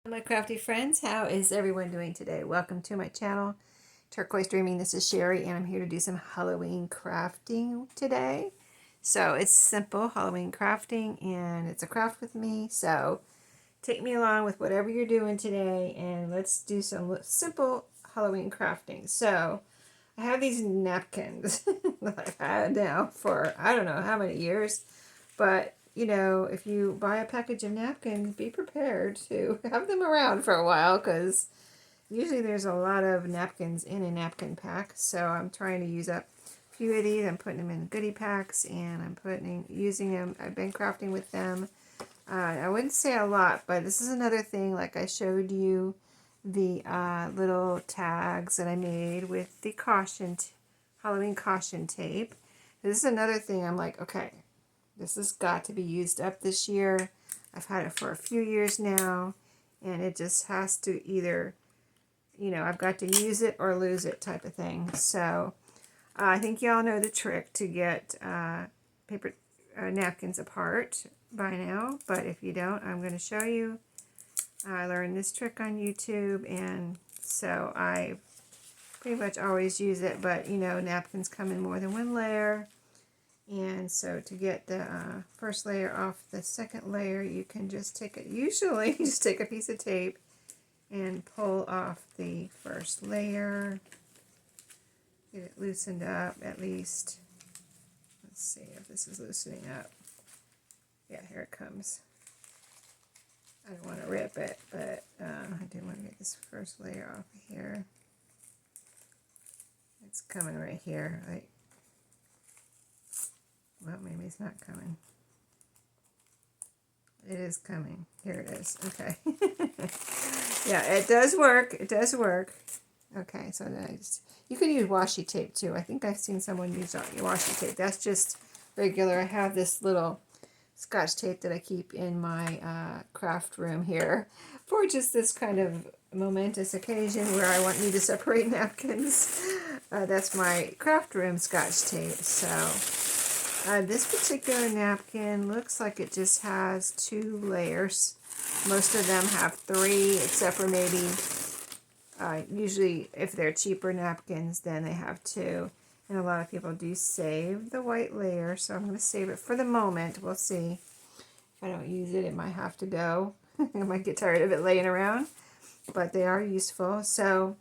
My crafty friends, how is everyone doing today? Welcome to my channel, Turquoise Dreaming. This is Sheree, and I'm here to do some Halloween crafting today. So it's simple Halloween crafting, and it's a craft with me. So take me along with whatever you're doing today, and let's do some simple Halloween crafting. So I have these napkins that I've had now for I don't know how many years, but you know, if you buy a package of napkins, be prepared to have them around for a while because usually there's a lot of napkins in a napkin pack. So I'm trying to use up a few of these. I'm putting them in goodie packs and using them. I've been crafting with them. I wouldn't say a lot, but this is another thing. Like I showed you the little tags that I made with the Halloween caution tape. This is another thing. I'm like, okay, this has got to be used up this year. I've had it for a few years now, and it just has to either, you know, I've got to use it or lose it type of thing. So I think y'all know the trick to get paper napkins apart by now, but if you don't, I'm going to show you. I learned this trick on YouTube, and so I pretty much always use it, but you know, napkins come in more than one layer. And so to get the first layer off the second layer, you can just usually just take a piece of tape and pull off the first layer. Get it loosened up at least. Let's see if this is loosening up. Yeah, here it comes. I don't want to rip it, but I do want to get this first layer off of here. It's coming right here. Well, maybe it's not coming. It is coming. Here it is. Okay. Yeah, it does work. It does work. Okay, so nice. You can use washi tape too. I think I've seen someone use washi tape. That's just regular. I have this little Scotch tape that I keep in my craft room here for just this kind of momentous occasion where I want me to separate napkins. That's my craft room Scotch tape. So this particular napkin looks like it just has 2 layers. Most of them have 3, except for maybe, usually if they're cheaper napkins, then they have 2. And a lot of people do save the white layer, so I'm going to save it for the moment. We'll see. If I don't use it, it might have to go. I might get tired of it laying around, but they are useful. So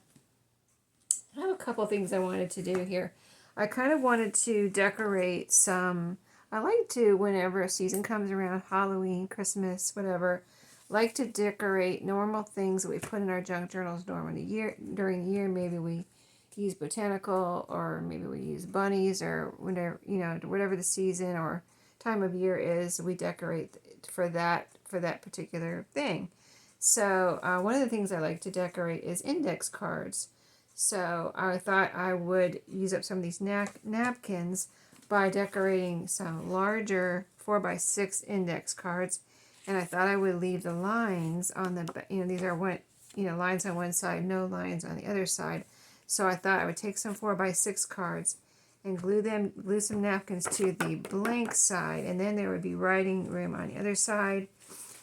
I have a couple things I wanted to do here. I kind of wanted to decorate some. I like to, whenever a season comes around, Halloween, Christmas, whatever, like to decorate normal things that we put in our junk journals during the year. Maybe we use botanical, or maybe we use bunnies, or whatever, you know, whatever the season or time of year is, we decorate for that particular thing. So one of the things I like to decorate is index cards. So I thought I would use up some of these napkins by decorating some larger 4x6 index cards. And I thought I would leave the lines on the, you know, these are lines on one side, no lines on the other side. So I thought I would take some 4x6 cards and glue some napkins to the blank side, and then there would be writing room on the other side.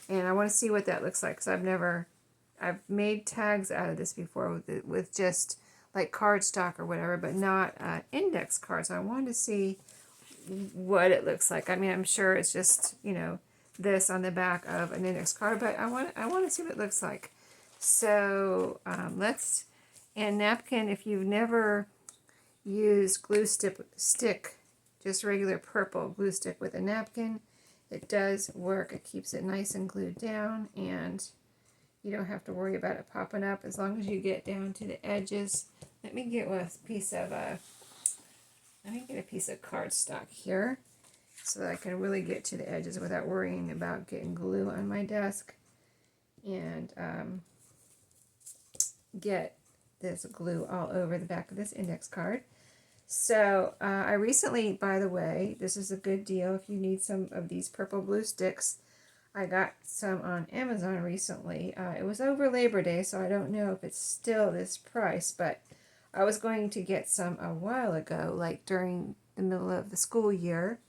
And I want to see what that looks like, because I've made tags out of this before with just like cardstock or whatever, but not index cards. So I wanted to see what it looks like. I mean, I'm sure it's just, you know, this on the back of an index card, but I want to see what it looks like. So and napkin, if you've never used glue stick, just regular purple glue stick with a napkin, it does work. It keeps it nice and glued down, and you don't have to worry about it popping up as long as you get down to the edges. Let me get a piece of cardstock here so that I can really get to the edges without worrying about getting glue on my desk, and get this glue all over the back of this index card. So I recently, by the way, this is a good deal if you need some of these purple glue sticks. I got some on Amazon recently. It was over Labor Day, so I don't know if it's still this price, but I was going to get some a while ago, like during the middle of the school year.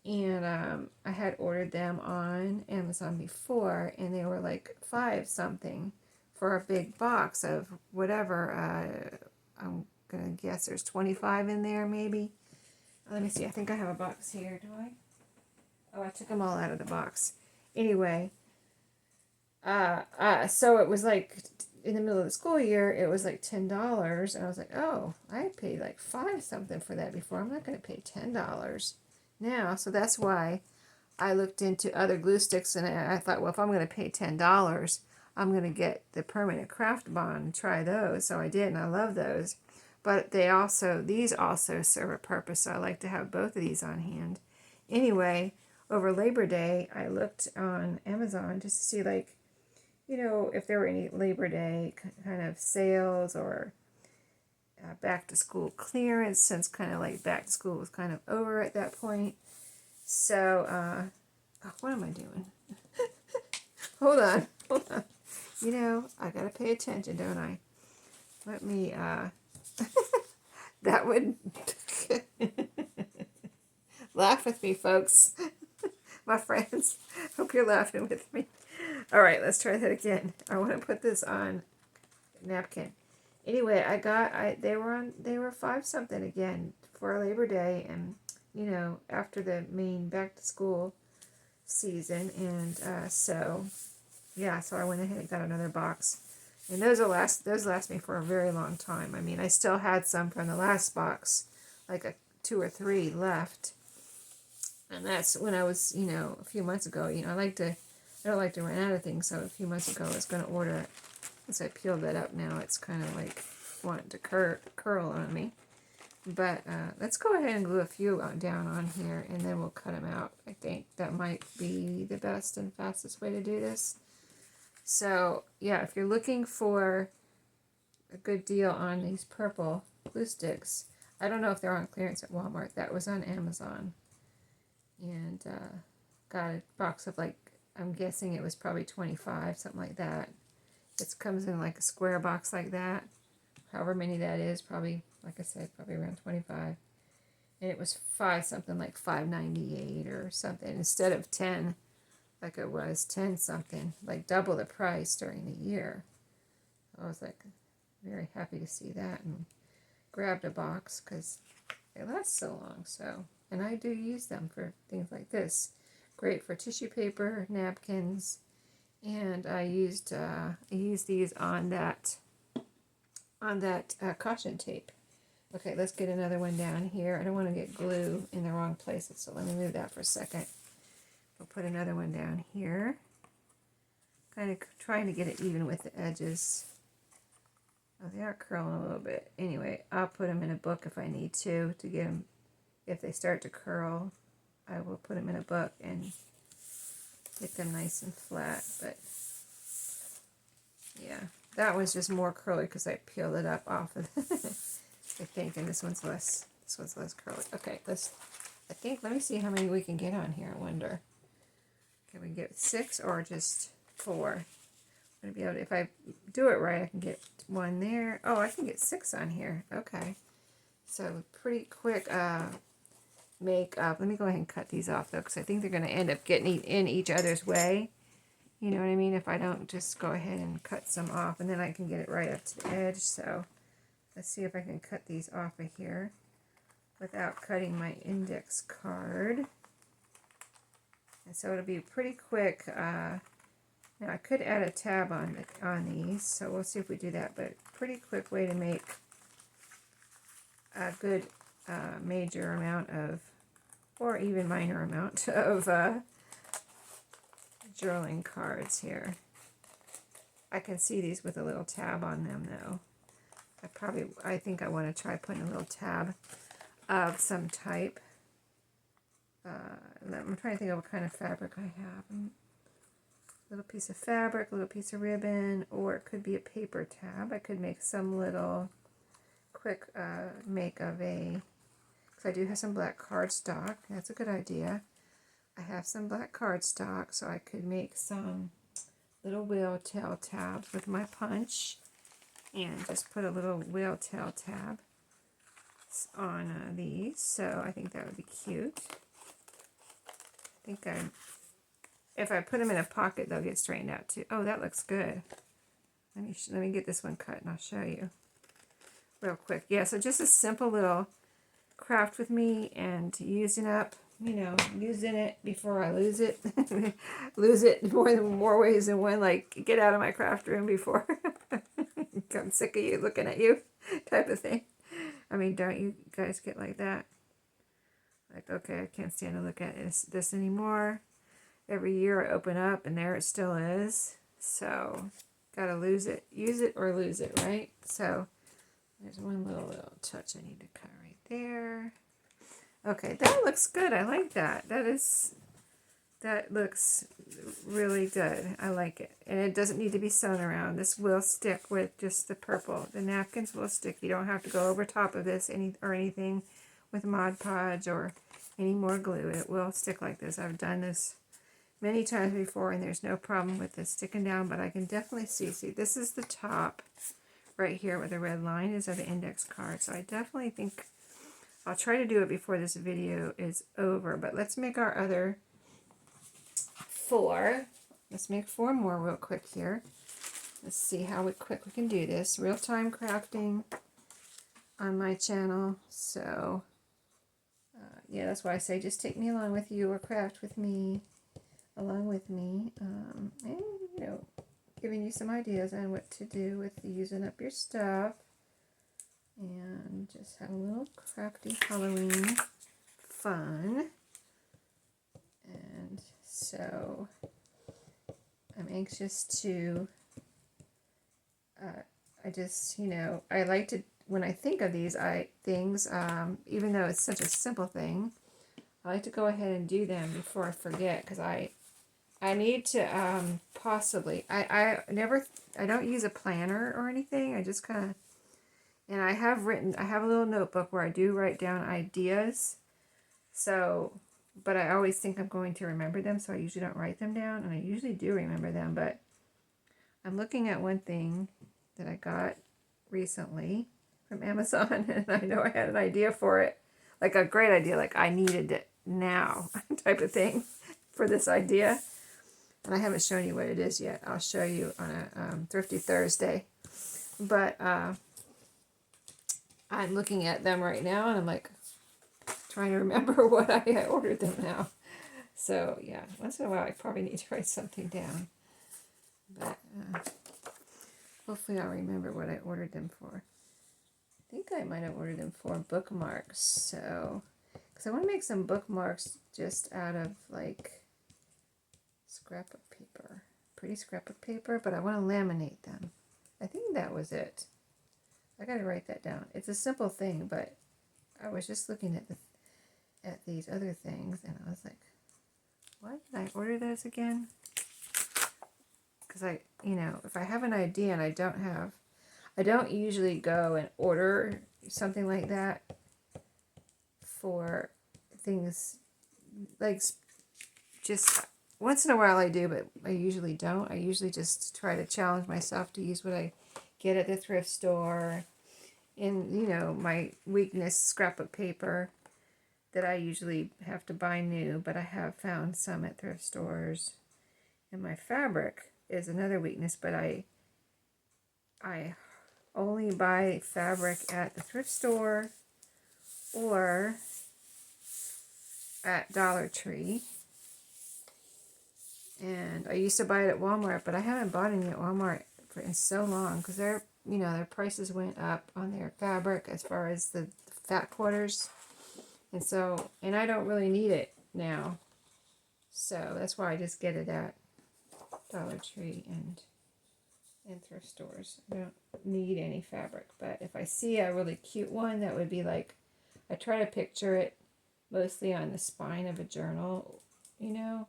And I had ordered them on Amazon before, and they were like 5 something for a big box of whatever. I'm gonna guess there's 25 in there, maybe. Let me see. I think I have a box here. Do I? Oh, I took them all out of the box. Anyway, so it was like in the middle of the school year, it was like $10, and I was like, oh, I paid like 5 something for that before. I'm not gonna pay $10 now. So that's why I looked into other glue sticks, and I thought, well, if I'm gonna pay $10, I'm gonna get the permanent craft bond and try those. So I did, and I love those. But these also serve a purpose. So I like to have both of these on hand. Anyway, over Labor Day, I looked on Amazon just to see, like, if there were any Labor Day kind of sales or back to school clearance, since kind of like back to school was kind of over at that point. So, oh, what am I doing? Hold on. I gotta pay attention, don't I? Let me, that would, laugh with me, folks. My friends, hope you're laughing with me. All right, let's try that again. I want to put this on napkin. Anyway, they were 5 something again for Labor Day, and after the main back to school season, and so I went ahead and got another box, and those last me for a very long time. I mean, I still had some from the last box, like 2 or 3 left, and that's when I was a few months ago. I don't like to run out of things, so a few months ago I was going to order it. As I peeled that up now, it's kind of like wanting to curl on me. But let's go ahead and glue a few down on here, and then we'll cut them out. I think that might be the best and fastest way to do this. So, yeah, if you're looking for a good deal on these purple glue sticks, I don't know if they're on clearance at Walmart. That was on Amazon. And got a box of, like, I'm guessing it was probably 25, something like that. It comes in like a square box like that. However many that is, probably, like I said, probably around 25. And it was 5 something, like $5.98 or something, instead of 10, like it was 10 something, like double the price during the year. I was like very happy to see that, and grabbed a box because they last so long. So, and I do use them for things like this. Great for tissue paper, napkins, and I used these on that caution tape. Okay, let's get another one down here. I don't want to get glue in the wrong places, so let me move that for a second. We'll put another one down here. Kind of trying to get it even with the edges. Oh, they are curling a little bit. Anyway, I'll put them in a book if I need to get them. If they start to curl, I will put them in a book and get them nice and flat. But yeah, that one's just more curly because I peeled it up off of I think, and this one's less curly. Okay, let me see how many we can get on here. I wonder, can we get 6 or just 4? I'm gonna be able to, if I do it right, I can get 1 there. Oh, I can get 6 on here. Okay, so pretty quick makeup. Let me go ahead and cut these off though, because I think they're gonna end up getting in each other's way. You know what I mean? If I don't just go ahead and cut some off, and then I can get it right up to the edge. So let's see if I can cut these off of here without cutting my index card. And so it'll be pretty quick. Now I could add a tab on these, so we'll see if we do that. But pretty quick way to make a good major amount of, or even minor amount of journaling cards here. I can see these with a little tab on them though. I think I want to try putting a little tab of some type. I'm trying to think of what kind of fabric I have. A little piece of fabric, a little piece of ribbon, or it could be a paper tab. I could make some little quick make of because I do have some black cardstock. That's a good idea. I have some black cardstock, so I could make some little whale tail tabs with my punch, and just put a little whale tail tab on these. So I think that would be cute. think if I put them in a pocket, they'll get straightened out too. Oh, that looks good. Let me get this one cut and I'll show you real quick. Yeah, so just a simple little craft with me and using up, you know, using it before I lose it. Lose it more ways than one, like get out of my craft room before I'm sick of you looking at you type of thing. I mean, don't you guys get like that? Like, okay, I can't stand to look at this anymore. Every year I open up and there it still is. So, gotta lose it. Use it or lose it, right? So, there's one little touch I need to cut right there. Okay, that looks good. I like that. That looks really good. I like it. And it doesn't need to be sewn around. This will stick with just the purple. The napkins will stick. You don't have to go over top of this anything with Mod Podge or any more glue. It will stick like this. I've done this many times before and there's no problem with this sticking down, but I can definitely see this is the top right here where the red line is, are the index cards. So I definitely think I'll try to do it before this video is over, but let's make our other 4. Let's make 4 more real quick here. Let's see how quick we can do this. Real-time crafting on my channel. So, yeah, that's why I say just take me along with you or craft with me, along with me. And, you know, giving you some ideas on what to do with using up your stuff. And just have a little crafty Halloween fun. And so I'm anxious to, I just, you know, I like to, when I think of these things, even though it's such a simple thing, I like to go ahead and do them before I forget, because I need to possibly, I don't use a planner or anything. I just kind of, and I have a little notebook where I do write down ideas. So, but I always think I'm going to remember them, so I usually don't write them down, and I usually do remember them. But I'm looking at one thing that I got recently from Amazon, and I know I had an idea for it, like a great idea, like I needed it now type of thing for this idea. And I haven't shown you what it is yet. I'll show you on a Thrifty Thursday. But I'm looking at them right now, and I'm like trying to remember what I ordered them now. So yeah, once in a while I probably need to write something down. But hopefully I'll remember what I ordered them for. I think I might have ordered them for bookmarks. So, because I want to make some bookmarks just out of like scrapbook paper, pretty scrapbook paper, but I want to laminate them. I think that was it. I gotta write that down. It's a simple thing, but I was just looking at these other things, and I was like, why did I order those again? Because you know, if I have an idea and I don't usually go and order something like that for things, like just once in a while I do, but I usually don't. I usually just try to challenge myself to use what I get at the thrift store. And, you know, my weakness, scrapbook paper, that I usually have to buy new, but I have found some at thrift stores. And my fabric is another weakness, but I only buy fabric at the thrift store or at Dollar Tree. And I used to buy it at Walmart, but I haven't bought any at Walmart in so long, because their prices went up on their fabric as far as the fat quarters. And so, and I don't really need it now. So that's why I just get it at Dollar Tree and thrift stores. I don't need any fabric. But if I see a really cute one, that would be like, I try to picture it mostly on the spine of a journal, you know.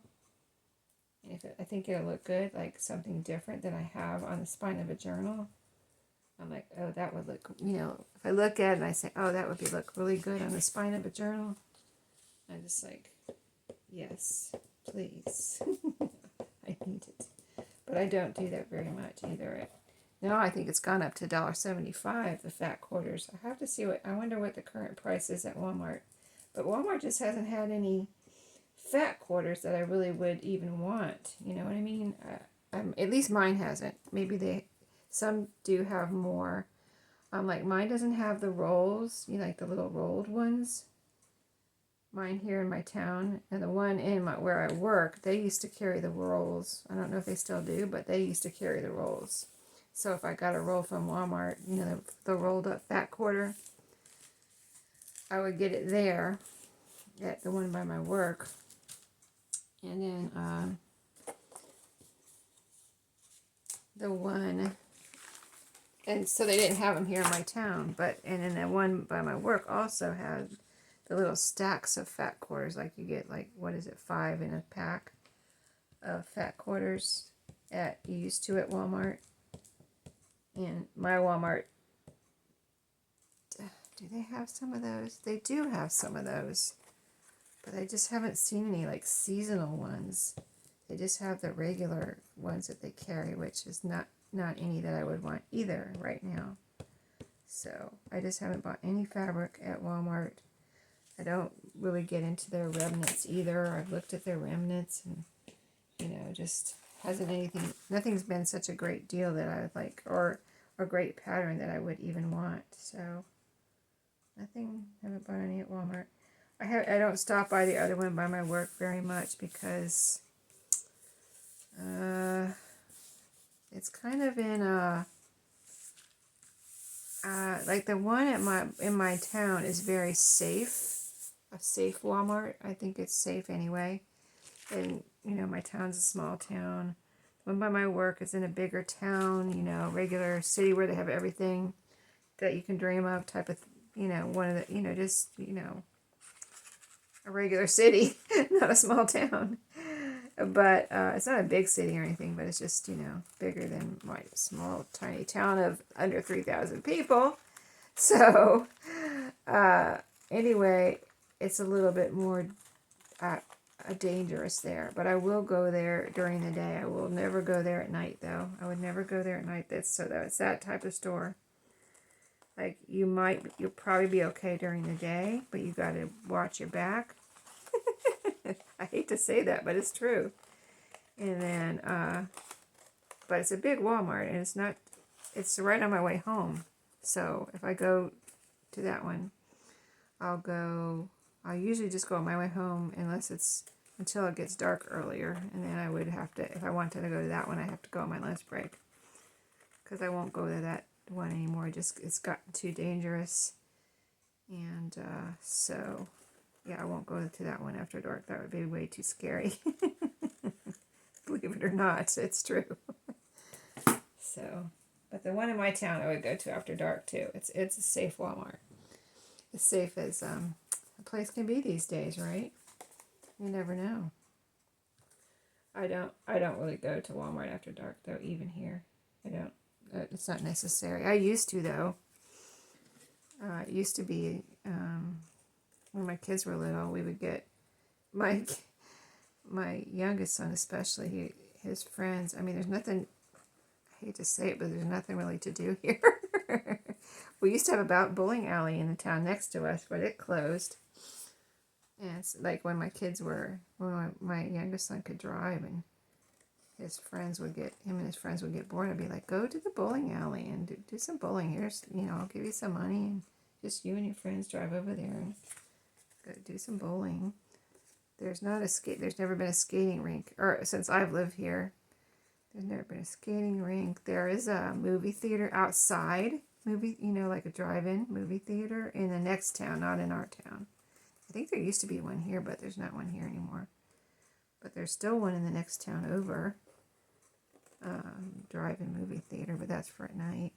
And if I think it'll look good, like something different than I have on the spine of a journal, I'm like, oh, that would look, you know, if I look at it and I say, oh, that would look really good on the spine of a journal, I'm just like, yes, please. I need it. But I don't do that very much either. Now I think it's gone up to $1.75, the fat quarters. I have to see I wonder what the current price is at Walmart. But Walmart just hasn't had any fat quarters that I really would even want. You know what I mean? At least mine hasn't. Maybe some do have more. Like mine doesn't have the rolls, you know, like the little rolled ones. Mine here in my town, and the one in where I work, they used to carry the rolls. I don't know if they still do, but they used to carry the rolls. So if I got a roll from Walmart, you know, the rolled up fat quarter, I would get it there at the one by my work. And then the one, and so they didn't have them here in my town, and then the one by my work also had the little stacks of fat quarters, like you get, like, what is it, 5 in a pack of fat quarters you used to at Walmart. And my Walmart, do they have some of those? They do have some of those, but I just haven't seen any like seasonal ones. They just have the regular ones that they carry, which is not any that I would want either right now. So I just haven't bought any fabric at Walmart. I don't really get into their remnants either. I've looked at their remnants, and you know, just nothing's been such a great deal that I would like, or a great pattern that I would even want. So haven't bought any at Walmart. I don't stop by the other one by my work very much because it's kind of in like the one in my town is very safe. A safe Walmart. I think it's safe anyway. And you know, my town's a small town. The one by my work is in a bigger town, you know, regular city where they have everything that you can dream of, type of, you know, one of the, you know, just, you know, a regular city, not a small town. But it's not a big city or anything, but it's just, you know, bigger than my small, tiny town of under 3,000 people. So, anyway, it's a little bit more dangerous there. But I will go there during the day. I will never go there at night, though. I would never go there at night. It's that type of store. Like, you'll probably be okay during the day, but you got to watch your back. I hate to say that, but it's true. And then, but it's a big Walmart, and it's right on my way home. So if I go to that one, I'll usually just go on my way home until it gets dark earlier. And then I would have to, if I wanted to go to that one, I have to go on my lunch break. Because I won't go to that one anymore. It's gotten too dangerous. And so, yeah, I won't go to that one after dark. That would be way too scary. Believe it or not, it's true. So, but the one in my town I would go to after dark too. It's a safe Walmart. As safe as a place can be these days, right? You never know. I don't really go to Walmart after dark though, even here. I don't. It's not necessary. I used to though. It used to be when my kids were little, we would get my youngest son especially, his friends. I mean, there's nothing, I hate to say it, but there's nothing really to do here. We used to have a bowling alley in the town next to us, but it closed. And it's like when my youngest son could drive, and him and his friends would get bored, I'd be like, go to the bowling alley and do some bowling. Here's, you know, I'll give you some money, and just you and your friends drive over there and go do some bowling. There's never been a skating rink, or since I've lived here, there's never been a skating rink. There is a movie theater outside, you know, like a drive-in movie theater in the next town, not in our town. I think there used to be one here, but there's not one here anymore. But there's still one in the next town over. Drive-in movie theater, but that's for at night.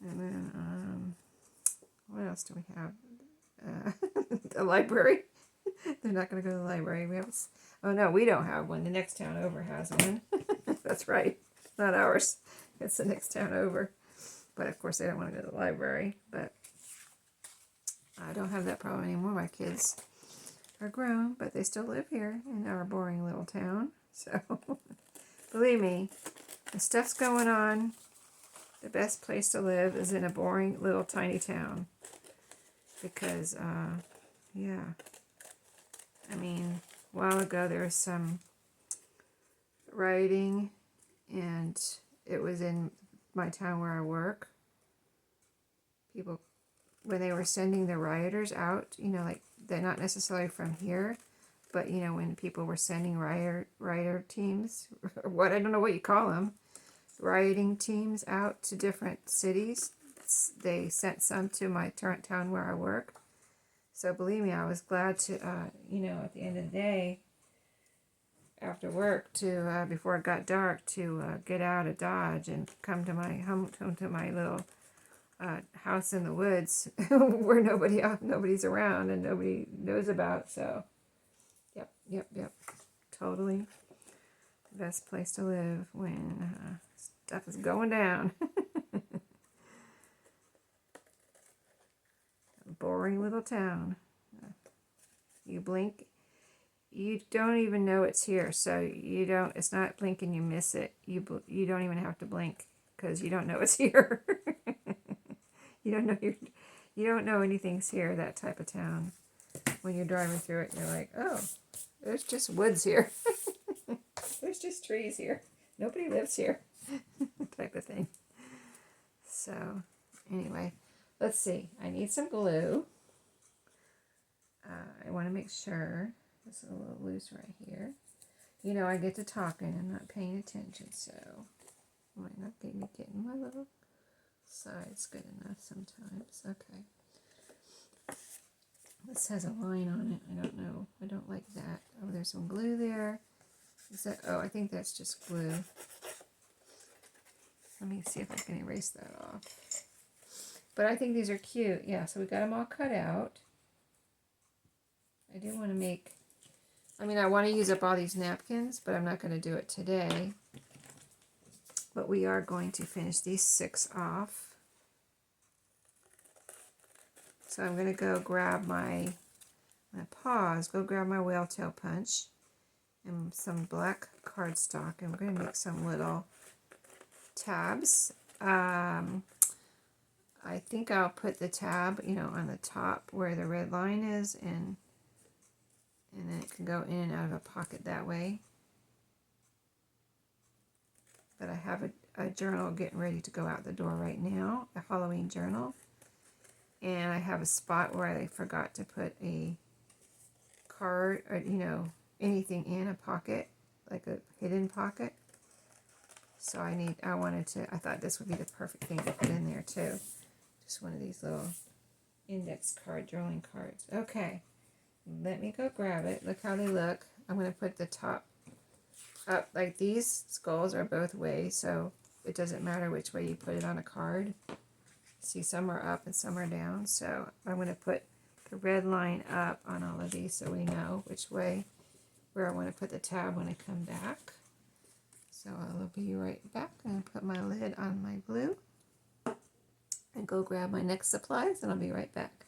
And then, what else do we have? The library. They're not going to go to the library. We don't have one. The next town over has one. That's right. Not ours. It's the next town over. But of course, they don't want to go to the library. But I don't have that problem anymore. My kids are grown, but they still live here in our boring little town. So, believe me, the stuff's going on. The best place to live is in a boring little tiny town. Because, yeah. I mean, a while ago there was some rioting, and it was in my town where I work. People, when they were sending the rioters out, you know, like they're not necessarily from here, but you know, when people were sending rioter teams, or what, I don't know what you call them, rioting teams out to different cities, they sent some to my town where I work. So believe me, I was glad to, you know, at the end of the day, after work, to before it got dark, to get out of Dodge and come to my home to my little house in the woods where nobody's around and nobody knows about. So, yep, totally the best place to live when stuff is going down. Boring little town. You blink, you don't even know it's here. So you don't. It's not blink and you miss it. You don't even have to blink because you don't know it's here. You don't know you don't know anything's here. That type of town. When you're driving through it, you're like, oh, there's just woods here. There's just trees here. Nobody lives here. Type of thing. So anyway, let's see. I need some glue. I want to make sure it's a little loose right here. You know, I get to talking and not paying attention, so I might not be getting my little sides good enough sometimes. Okay. This has a line on it. I don't know. I don't like that. Oh, there's some glue there. Is that? Oh, I think that's just glue. Let me see if I can erase that off. But I think these are cute. Yeah, so we got them all cut out. I do want to make, I mean, I want to use up all these napkins, but I'm not going to do it today. But we are going to finish these 6 off. So I'm going to go grab my go grab my whale tail punch and some black cardstock, and we're going to make some little tabs. I think I'll put the tab, you know, on the top where the red line is, and then it can go in and out of a pocket that way. But I have a journal getting ready to go out the door right now, a Halloween journal. And I have a spot where I forgot to put a card, or, you know, anything in a pocket, like a hidden pocket. So I thought this would be the perfect thing to put in there too. Just one of these little index card, drawing cards. Okay. Let me go grab it. Look how they look. I'm going to put the top up. Like, these skulls are both ways, so it doesn't matter which way you put it on a card. See, some are up and some are down. So I'm going to put the red line up on all of these so we know which way, where I want to put the tab when I come back. So I'll be right back and put my lid on my glue and go grab my next supplies, and I'll be right back.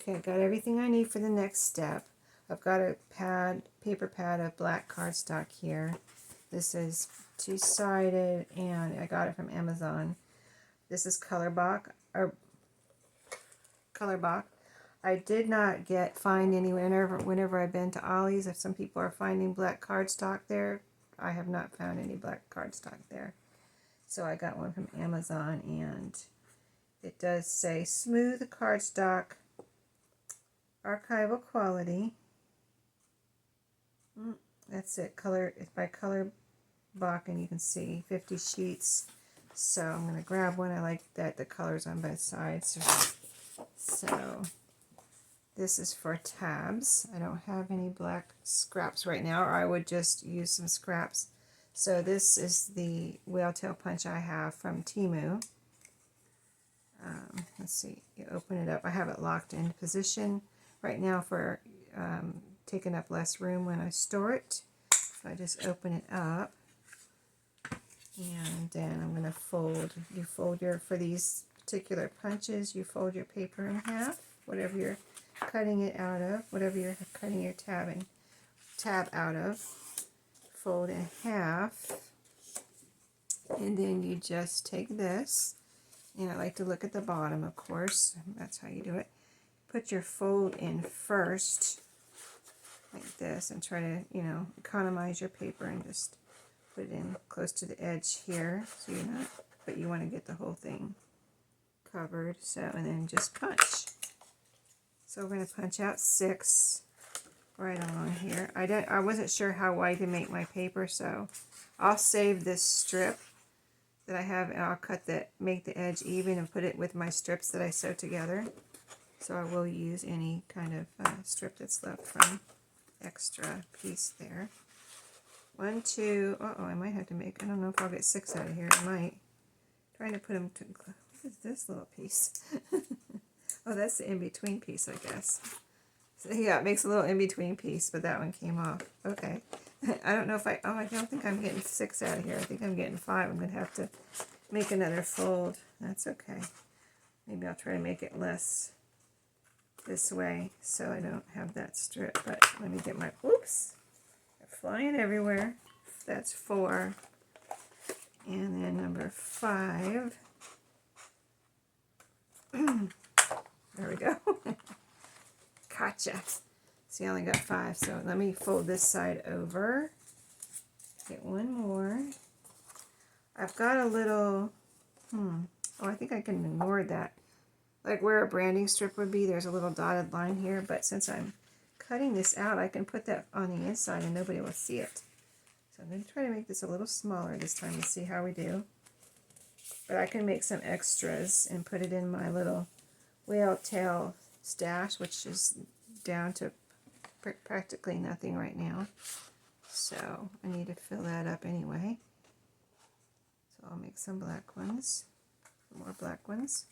Okay, I got everything I need for the next step. I've got a paper pad of black cardstock here. This is 2-sided, and I got it from Amazon. This is Color Box. I did not find any whenever I've been to Ollie's. If some people are finding black cardstock there, I have not found any black cardstock there. So I got one from Amazon, and it does say smooth cardstock, archival quality. That's it. It's by Color Box, and you can see 50 sheets. So I'm going to grab one. I like that the colors on both sides. So this is for tabs. I don't have any black scraps right now, or I would just use some scraps. So this is the whale tail punch I have from Temu. Let's see. You open it up. I have it locked in position right now for taking up less room when I store it. So I just open it up, and then I'm going to fold. You fold for these particular punches, you fold your paper in half, whatever you're cutting it out of, whatever you're cutting your tab out of, fold in half, and then you just take this, and I like to look at the bottom, of course, that's how you do it. Put your fold in first, like this, and try to, you know, economize your paper and just put it in close to the edge here, so you're not, but you want to get the whole thing covered. So, and then just punch. So we're going to punch out 6 right along here. I wasn't sure how wide to make my paper, so I'll save this strip that I have, and I'll make the edge even and put it with my strips that I sew together. So I will use any kind of strip that's left from extra piece there. 1, 2, I might have to make, I don't know if I'll get 6 out of here. I might. Trying to put them to, what is this little piece? Oh, that's the in-between piece, I guess. So, yeah, it makes a little in-between piece, but that one came off. Okay. I don't know if I don't think I'm getting 6 out of here. I think I'm getting 5. I'm going to have to make another fold. That's okay. Maybe I'll try to make it less this way so I don't have that strip. But let me get my, oops, they're flying everywhere. That's 4. And then number 5. There we go. Gotcha. See, I only got 5, so let me fold this side over. Get one more. I've got a little, oh, I think I can ignore that. Like where a branding strip would be, there's a little dotted line here, but since I'm cutting this out, I can put that on the inside and nobody will see it. So I'm going to try to make this a little smaller this time to see how we do. But I can make some extras and put it in my little whale tail stash, which is down to practically nothing right now. So I need to fill that up anyway. So I'll make some black ones, more black ones,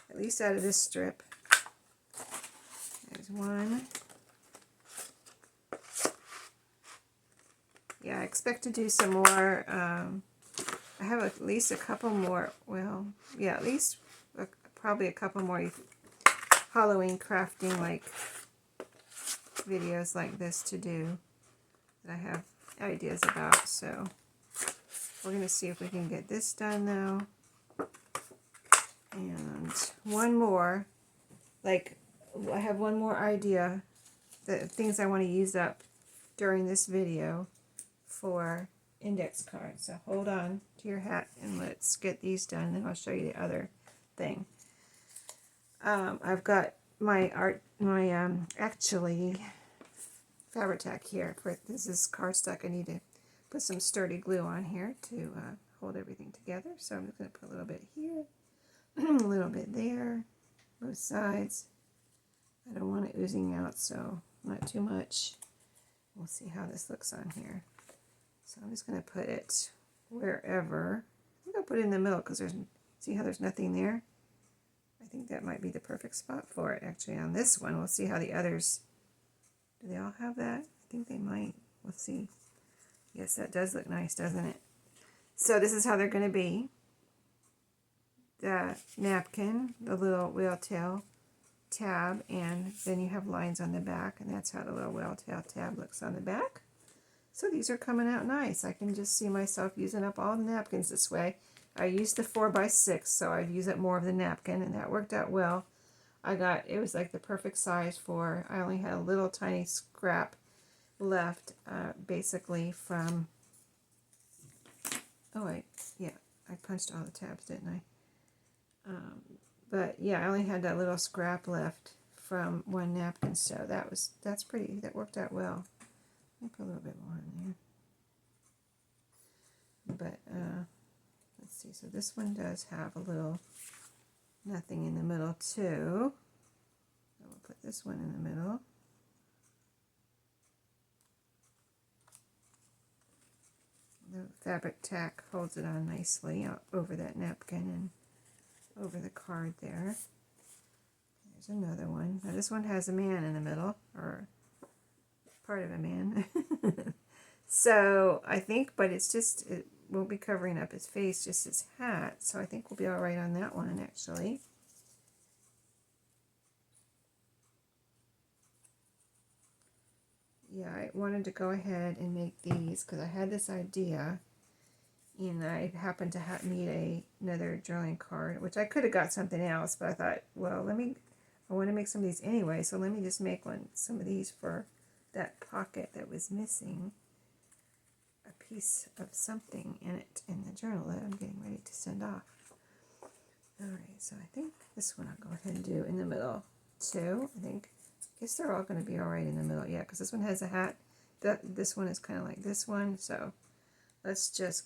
at least out of this strip. There's one. Yeah, I expect to do some more. I have at least a couple more, well, yeah, at least probably a couple more Halloween crafting like videos like this to do that I have ideas about. So we're going to see if we can get this done now. And one more, like I have one more idea, the things I want to use up during this video for index cards. So hold on to your hat and let's get these done, and I'll show you the other thing. I've got my actually Fabri-Tac here. This is cardstock. I need to put some sturdy glue on here to hold everything together. So I'm just going to put a little bit here, a little bit there, both sides. I don't want it oozing out, so not too much. We'll see how this looks on here. So I'm just going to put it wherever. I think I'll put it in the middle because see how there's nothing there? I think that might be the perfect spot for it actually on this one. We'll see how the others, do they all have that? I think they might. We'll see. Yes, that does look nice, doesn't it? So this is how they're going to be. The napkin, the little whale tail tab, and then you have lines on the back, and that's how the little whale tail tab looks on the back. So these are coming out nice. I can just see myself using up all the napkins this way. I used the 4x6, so I'd use up more of the napkin, and that worked out well. It was like the perfect size for, I only had a little tiny scrap left, basically from, I punched all the tabs, didn't I? But yeah, I only had that little scrap left from one napkin, so that worked out well. Let me put a little bit more in there. But let's see, so this one does have a little nothing in the middle too. So we'll put this one in the middle. The Fabri-Tac holds it on nicely over that napkin and over the card there. There's another one. Now this one has a man in the middle, or part of a man. So I think, but it won't be covering up his face, just his hat. So I think we'll be all right on that one, actually. Yeah, I wanted to go ahead and make these because I had this idea, and I happened to need another drawing card, which I could have got something else, but I thought, well, I want to make some of these anyway, so let me just make some of these for that pocket that was missing a piece of something in it in the journal that I'm getting ready to send off. Alright, so I think this one I'll go ahead and do in the middle too. I guess they're all going to be alright in the middle. Yeah, because this one has a hat. This one is kind of like this one. So let's just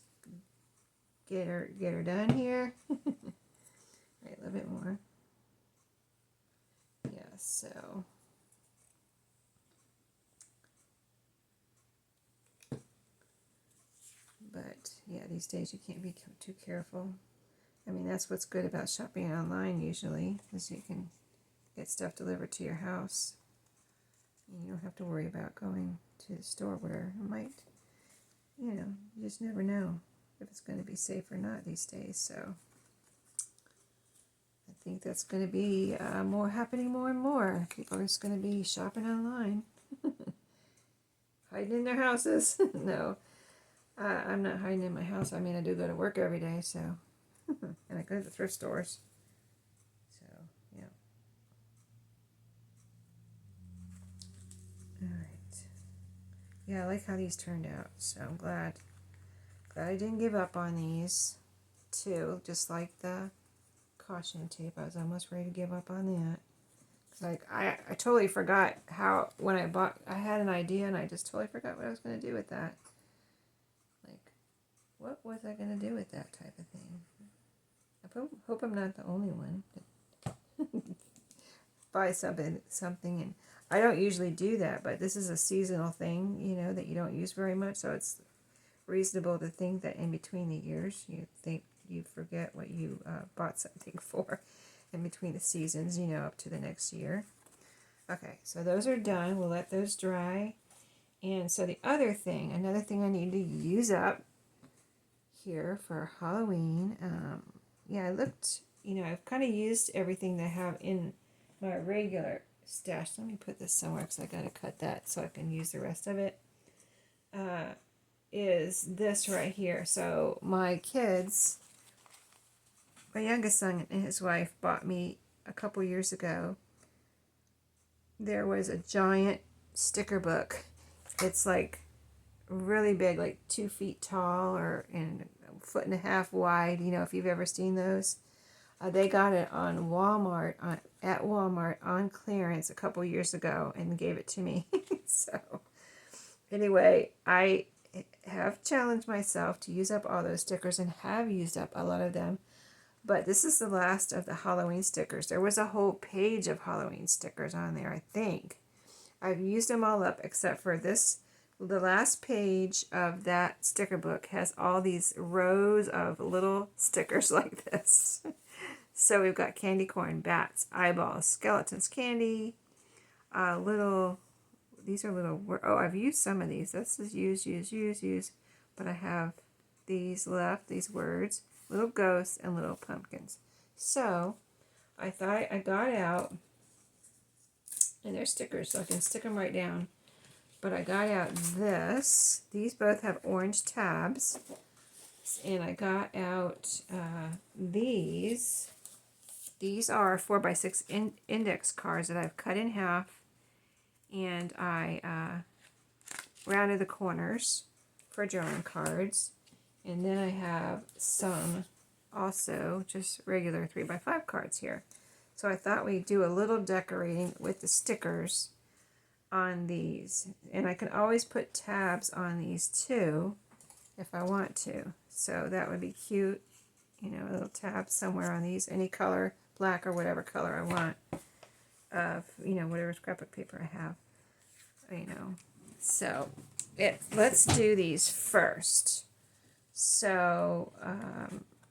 get her done here. Right, a little bit more. Yeah, so. But yeah, these days you can't be too careful. I mean, that's what's good about shopping online usually, is you can get stuff delivered to your house. And you don't have to worry about going to the store where it might, you just never know if it's going to be safe or not these days. So I think that's going to be happening more and more. People are just going to be shopping online. Hiding in their houses. No, I'm not hiding in my house. I mean, I do go to work every day, so. And I go to the thrift stores. So, yeah. Alright. Yeah, I like how these turned out. So I'm glad I didn't give up on these too. Just like the caution tape. I was almost ready to give up on that. Like I totally forgot how, when I had an idea and I just totally forgot what I was going to do with that. Like, what was I going to do with that type of thing? I hope I'm not the only one. Buy something, and I don't usually do that, but this is a seasonal thing, that you don't use very much, so it's reasonable to think that in between the years, you forget what you bought something for in between the seasons, up to the next year. Okay, so those are done. We'll let those dry. And so another thing I need to use up here for Halloween. Yeah, I looked, I've kind of used everything that I have in my regular stash. Let me put this somewhere because I got to cut that so I can use the rest of it. Is this right here. So my youngest son and his wife bought me a couple years ago. There was a giant sticker book. It's like really big, like 2 feet tall and a foot and a half wide. If you've ever seen those. They got it on Walmart, at Walmart on clearance a couple years ago and gave it to me. So anyway, I have challenged myself to use up all those stickers and have used up a lot of them. But this is the last of the Halloween stickers. There was a whole page of Halloween stickers on there, I think. I've used them all up except for this. The last page of that sticker book has all these rows of little stickers like this. So we've got candy corn, bats, eyeballs, skeletons, candy, these are little, I've used some of these. This is use. But I have these left, these words, little ghosts, and little pumpkins. So I thought I got out, and they're stickers, so I can stick them right down. But I got out this. These both have orange tabs. And I got out these. These are 4x6 index cards that I've cut in half. And I rounded the corners for journaling cards. And then I have some also just regular 3x5 cards here. So I thought we'd do a little decorating with the stickers on these. And I can always put tabs on these too if I want to. So that would be cute. A little tab somewhere on these, any color, black or whatever color I want. Of, whatever scrapbook paper I have. So let's do these first. So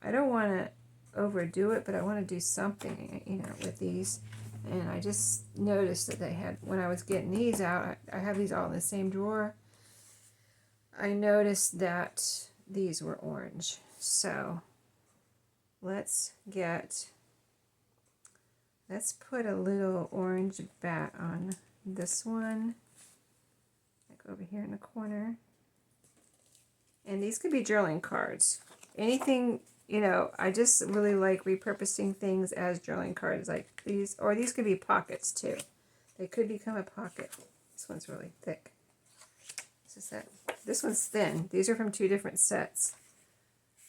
I don't want to overdo it, but I want to do something, with these. And I just noticed that they had, when I was getting these out, I have these all in the same drawer. I noticed that these were orange. So let's put a little orange bat on this one. Like over here in the corner. And these could be journaling cards. Anything, I just really like repurposing things as journaling cards, like these, or these could be pockets too. They could become a pocket. This one's really thick. Is that? This one's thin. These are from 2 different sets.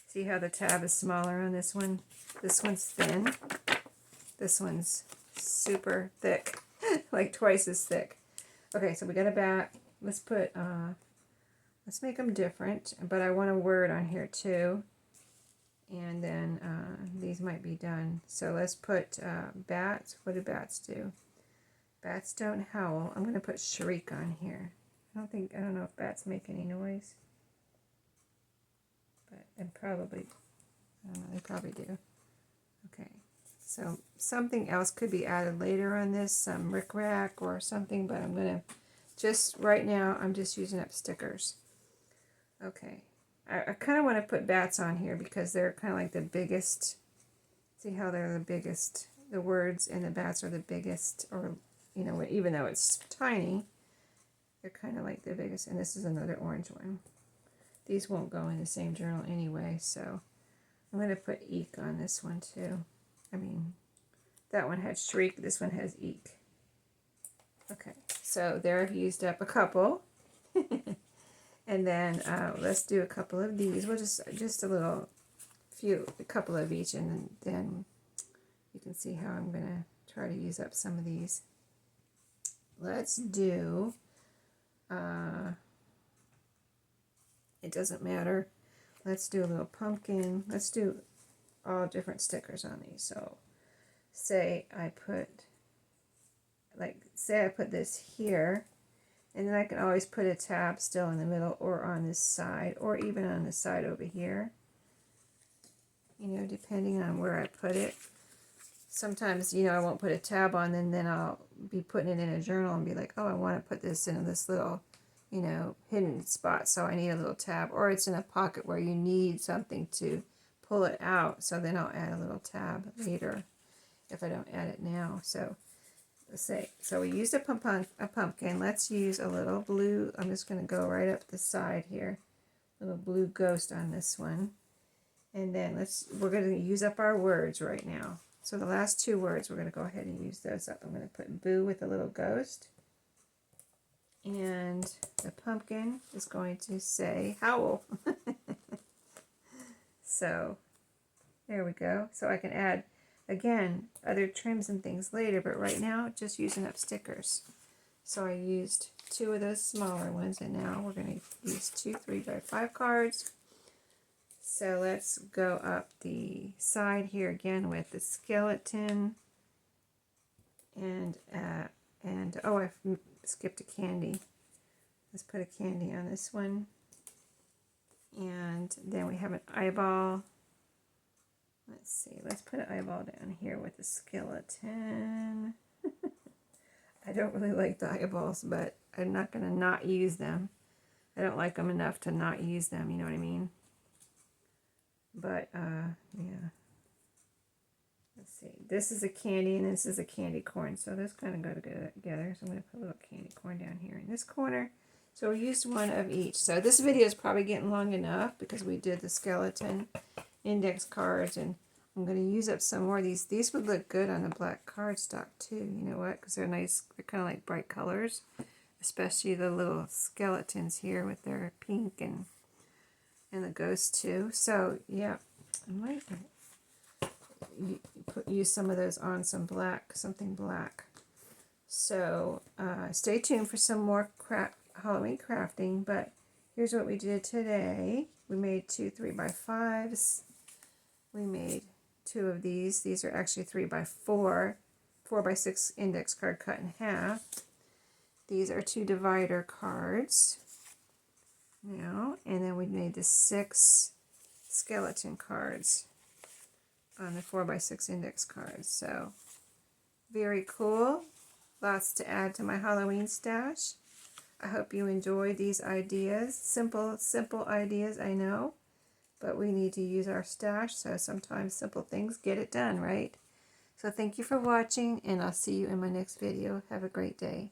See how the tab is smaller on this one? This one's thin. This one's super thick, like twice as thick. Okay, so we got a bat. Let's put, let's make them different, but I want a word on here too. And then these might be done. So let's put bats. What do bats do? Bats don't howl. I'm going to put shriek on here. I don't know if bats make any noise. But I don't know, they probably do. Okay. So something else could be added later on this, some rickrack or something, but I'm going to just, right now, I'm just using up stickers. Okay. I kind of want to put bats on here because they're kind of like the biggest. See how they're the biggest? The words and the bats are the biggest, or, you know, even though it's tiny, they're kind of like the biggest. And this is another orange one. These won't go in the same journal anyway, so I'm going to put eek on this one too. I mean, that one had shriek, this one has eek. Okay, so there I've used up a couple. And then let's do a couple of these. We'll just a couple of each, and then you can see how I'm going to try to use up some of these. Let's do, it doesn't matter. Let's do a little pumpkin. Let's do all different stickers on these. So say I put this here, and then I can always put a tab still in the middle or on this side, or even on the side over here, you know, depending on where I put it. Sometimes, you know, I won't put a tab on, and then I'll be putting it in a journal and be like, oh, I want to put this in this little, you know, hidden spot, so I need a little tab. Or it's in a pocket where you need something to pull it out, so then I'll add a little tab later if I don't add it now. So let's say, so we used a pumpkin. Let's use a little blue. I'm just going to go right up the side here. A little blue ghost on this one. And then we're going to use up our words right now. So the last 2 words, we're going to go ahead and use those up. I'm going to put boo with a little ghost. And the pumpkin is going to say howl. So there we go. So I can add, again, other trims and things later, but right now, just using up stickers. So I used 2 of those smaller ones, and now we're going to use 2 3x5 cards. So let's go up the side here again with the skeleton, and oh, I skipped a candy. Let's put a candy on this one, and then we have an eyeball. Let's see, let's put an eyeball down here with the skeleton. I don't really like the eyeballs, but I'm not going to not use them. I don't like them enough to not use them, you know what I mean? But, yeah. Let's see. This is a candy, and this is a candy corn. So those kind of go together. So I'm going to put a little candy corn down here in this corner. So we used 1 of each. So this video is probably getting long enough because we did the skeleton index cards, and I'm going to use up some more of these. These would look good on a black cardstock too. You know what? Because they're nice. They're kind of like bright colors, especially the little skeletons here with their pink and the ghost too. So yeah, I might use some of those on something black. So stay tuned for some more Halloween crafting. But here's what we did today. We made 2 3x5s. We made 2 of these. These are actually 3x4, 4x6 index card cut in half. These are 2 divider cards. Now, and then we made the 6 skeleton cards on the 4x6 index cards. So very cool. Lots to add to my Halloween stash. I hope you enjoyed these ideas. Simple ideas, I know. But we need to use our stash, so sometimes simple things get it done, right? So thank you for watching, and I'll see you in my next video. Have a great day.